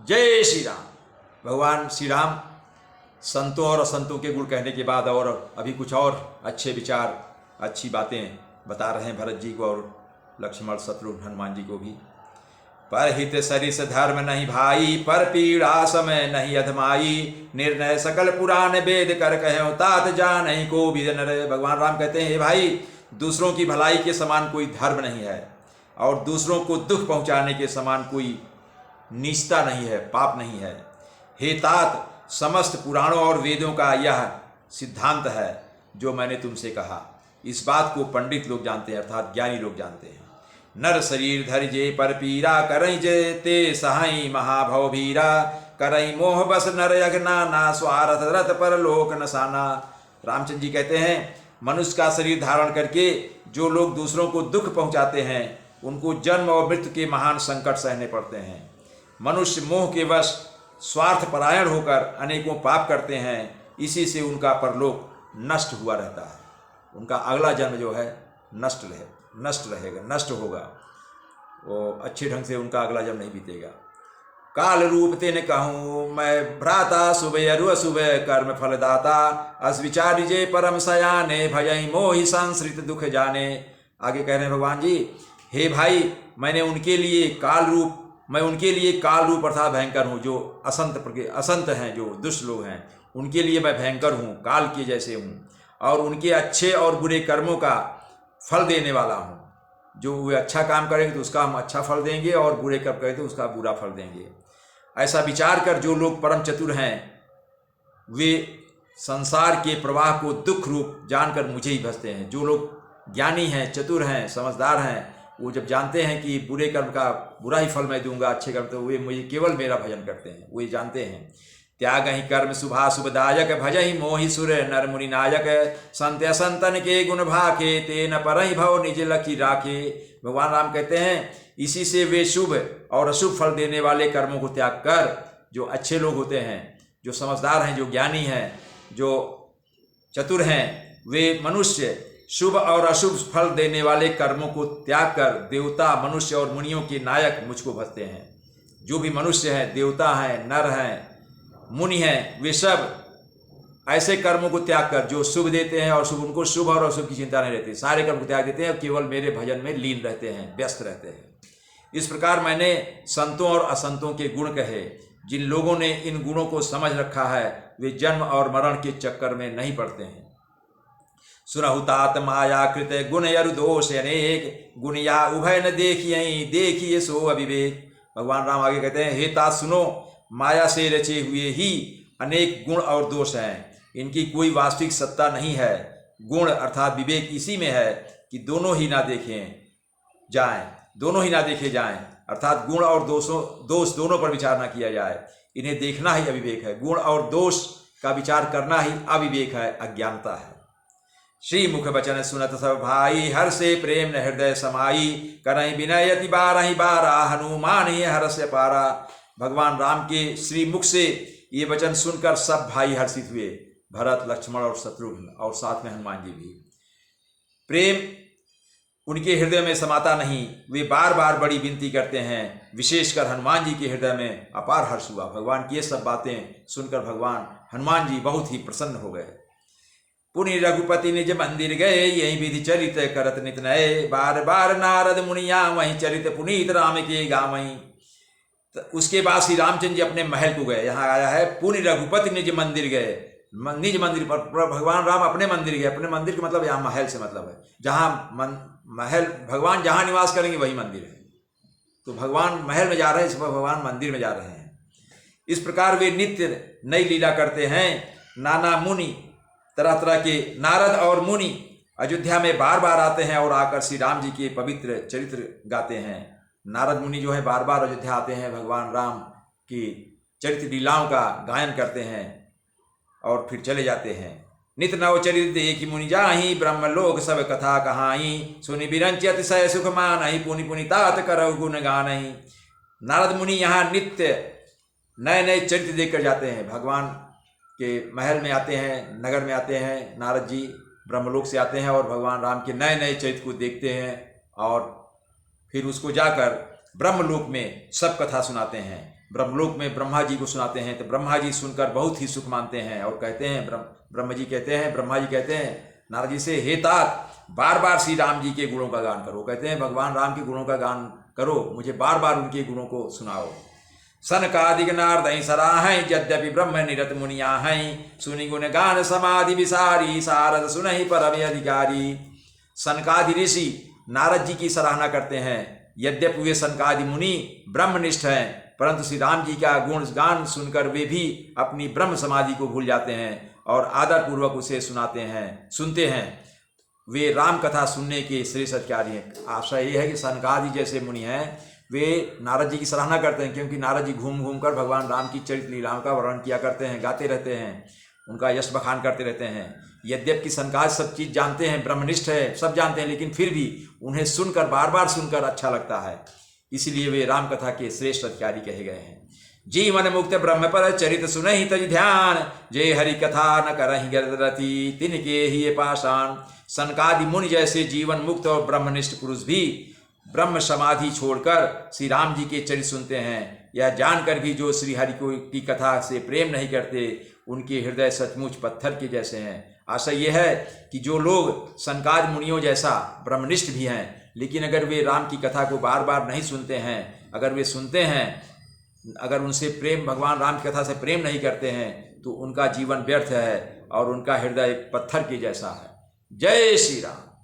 जय श्री राम। भगवान श्री राम संतों और असंतों के गुण कहने के बाद और अभी कुछ और अच्छे विचार, अच्छी बातें बता रहे हैं भरत जी को और लक्ष्मण, शत्रुघ्न, हनुमान जी को भी। परहित सरिस धर्म नहीं भाई, पर पीड़ा समय नहीं अधमाई, निर्णय सकल पुराण वेद कर कहो, तात जा नहीं को भी नर। भगवान राम कहते हैं, हे भाई, दूसरों की भलाई के समान कोई धर्म नहीं है और दूसरों को दुख पहुंचाने के समान कोई नीचता नहीं है, पाप नहीं है। हे तात, समस्त पुराणों और वेदों का यह सिद्धांत है जो मैंने तुमसे कहा। इस बात को पंडित लोग जानते हैं, अर्थात ज्ञानी लोग जानते हैं। नर शरीर धर जे पर पीरा, करई जे ते सहाई महाभव भीरा, करई मोह बस नर यज्ञना ना, स्वार्थ रथ पर लोक नसाना। रामचंद्र जी कहते हैं, मनुष्य का शरीर धारण करके जो लोग दूसरों को दुख पहुंचाते हैं उनको जन्म और मृत्यु के महान संकट सहने पड़ते हैं। मनुष्य मोह के वश स्वार्थ परायण होकर अनेकों पाप करते हैं, इसी से उनका परलोक नष्ट हुआ रहता है। उनका अगला जन्म जो है नष्ट रहेगा, नष्ट होगा। वो अच्छे ढंग से उनका अगला जन्म नहीं बीतेगा। काल रूप तेने कहूँ मैं भ्राता, सुबह अरु अशुभ कर्म फलदाता, अस विचार जे परम सयाने, भजई मोहि संसृत दुख जाने। आगे कह रहे हैं भगवान जी, हे भाई, मैं उनके लिए काल रूप अर्थात भयंकर हूँ। जो असंत हैं, जो दुष्ट लोग हैं, उनके लिए मैं भयंकर हूँ, काल के जैसे हूँ, और उनके अच्छे और बुरे कर्मों का फल देने वाला हूँ। जो वे अच्छा काम करेंगे तो उसका हम अच्छा फल देंगे और बुरे कर्म करेंगे तो उसका बुरा फल देंगे। ऐसा विचार कर जो लोग परम चतुर हैं वे संसार के प्रवाह को दुख रूप जानकर मुझे ही भजते हैं। जो लोग ज्ञानी हैं, चतुर हैं, समझदार हैं, वो जब जानते हैं कि बुरे कर्म का बुरा ही फल मैं दूंगा, अच्छे कर्म, तो वे मुझे केवल मेरा भजन करते हैं। वे जानते हैं, त्याग ही कर्म शुभाशुभदायक, भज ही मोहि सुर नर मुनि नायक, संत असंतन के गुण भाखे, तेन पर ही भव निज लखी राखे। भगवान राम कहते हैं, इसी से वे शुभ और अशुभ फल देने वाले कर्मों को त्याग कर जो अच्छे लोग होते हैं, जो समझदार हैं, जो ज्ञानी हैं, जो चतुर हैं, वे मनुष्य शुभ और अशुभ फल देने वाले कर्मों को त्याग कर देवता, मनुष्य और मुनियों के नायक मुझको भजते हैं। जो भी मनुष्य हैं, देवता हैं, नर हैं, मुनि हैं, वे सब ऐसे कर्मों को त्याग कर जो शुभ देते हैं और शुभ, उनको शुभ और अशुभ की चिंता नहीं रहती, सारे कर्म को त्याग देते हैं और केवल मेरे भजन में लीन रहते हैं, व्यस्त रहते हैं। इस प्रकार मैंने संतों और असंतों के गुण कहे। जिन लोगों ने इन गुणों को समझ रखा है वे जन्म और मरण के चक्कर में नहीं पड़ते हैं। सुरहुतात माया कृत गुण यरु दोष अनेक, गुण या उभय न देखिए सो अविवेक। भगवान राम आगे कहते हैं, हे तात सुनो, माया से रचे हुए ही अनेक गुण और दोष हैं, इनकी कोई वास्तविक सत्ता नहीं है। गुण अर्थात विवेक इसी में है कि दोनों ही ना देखे जाएं, अर्थात गुण और दोष दोनों पर विचार ना किया जाए। इन्हें देखना ही अविवेक है। गुण और दोष का विचार करना ही अविवेक है, अज्ञानता है। श्री मुख वचन सुनत सब भाई, हर से प्रेम न हृदय समाई, करई विनयति बारहि बारा, हनुमान ही हरस्य पारा। भगवान राम के श्री मुख से ये वचन सुनकर सब भाई हर्षित हुए, भरत, लक्ष्मण और शत्रुघ्न और साथ में हनुमान जी भी। प्रेम उनके हृदय में समाता नहीं, वे बार बार बड़ी विनती करते हैं। विशेषकर हनुमान जी के हृदय में अपार हर्ष हुआ। भगवान की ये सब बातें सुनकर भगवान हनुमान जी बहुत ही प्रसन्न हो गए। पुनि रघुपति निज मंदिर गए, यही विधि चरित करत नित नए, बार बार नारद मुनिया वहीं चरित पुनीत राम के गावहीं। उसके बाद श्री रामचंद्र जी अपने महल को गए। यहाँ आया है पुनि रघुपति निज मंदिर गए, निज मंदिर पर भगवान राम अपने मंदिर गए। अपने मंदिर का मतलब यहाँ महल से मतलब है, जहाँ महल भगवान जहाँ निवास करेंगे वही मंदिर है। तो भगवान महल में जा रहे हैं, इस पर भगवान मंदिर में जा रहे हैं। इस प्रकार वे नित्य नई लीला करते हैं। नाना मुनि, तरह तरह के नारद और मुनि अयोध्या में बार बार आते हैं और आकर श्री राम जी के पवित्र चरित्र गाते हैं। नारद मुनि जो है बार बार अयोध्या आते हैं, भगवान राम की चरित्र लीलाओं का गायन करते हैं और फिर चले जाते हैं। नित नव चरित देखि मुनि जाहि, ब्रह्मलोक सब कथा कहाई, सुनि बिरंचि अतिशय सुख मानहि, पुनि पुनि तात करउ गुण गानहि। नारद मुनि यहाँ नित्य नए नए चरित्र देखकर जाते हैं। भगवान के महल में आते हैं, नगर में आते हैं, नारद जी ब्रह्मलोक से आते हैं और भगवान राम के नए नए चरित्र को देखते हैं और फिर उसको जाकर ब्रह्मलोक में सब कथा सुनाते हैं। ब्रह्मलोक में ब्रह्मा जी को सुनाते हैं तो ब्रह्मा जी सुनकर बहुत ही सुख मानते हैं और कहते हैं, ब्रह्मा जी कहते हैं नारद जी से, हे तात बार बार श्री राम जी के गुणों का गान करो। कहते हैं भगवान राम के गुणों का गान करो, मुझे बार बार उनके गुणों को सुनाओ। सनकादिक नारद सराह यद्यपि ब्रह्म निरत मुनिया हैं, सुनि गुण गान समाधि विसारी, सारद सुनहि परम अधिकारी। सनकादि ऋषि नारद जी की सराहना करते हैं। यद्यपि वे सनकादि मुनि ब्रह्मनिष्ठ हैं, परंतु श्री राम जी का गुण गान सुनकर वे भी अपनी ब्रह्म समाधि को भूल जाते हैं और आदर पूर्वक उसे सुनते हैं। वे राम कथा सुनने के श्रेष्ठ अधिकारी हैं। आशा ये है कि सनकादि जैसे मुनि हैं, वे नारद जी की सराहना करते हैं, क्योंकि नारद जी घूम घूम कर भगवान राम की चरित्र लीलाओं का वर्णन किया करते हैं, गाते रहते हैं, उनका यश बखान करते रहते हैं। यद्यपि सनकादि सब चीज़ जानते हैं, ब्रह्मनिष्ठ है, सब जानते हैं, लेकिन फिर भी उन्हें सुनकर बार बार सुनकर अच्छा लगता है, इसलिए वे राम कथा के श्रेष्ठ अधिकारी कहे गए हैं। जीवन मुक्त ब्रह्म पर चरित सुनहि तज ध्यान, जय हरि कथा न करहि गरदरति, तिनके ही ये पाषाण। सनकादि मुनि जैसे जीवन मुक्त और ब्रह्मनिष्ठ पुरुष भी ब्रह्म समाधि छोड़कर श्री राम जी के चरित्र सुनते हैं। यह जानकर भी जो श्री हरि की कथा से प्रेम नहीं करते, उनके हृदय सचमुच पत्थर के जैसे हैं। आशा यह है कि जो लोग सनकादि मुनियों जैसा ब्रह्मनिष्ठ भी हैं, लेकिन अगर वे राम की कथा को बार बार नहीं सुनते हैं, अगर वे सुनते हैं, अगर उनसे प्रेम, भगवान राम की कथा से प्रेम नहीं करते हैं, तो उनका जीवन व्यर्थ है और उनका हृदय पत्थर के जैसा है। जय श्री राम।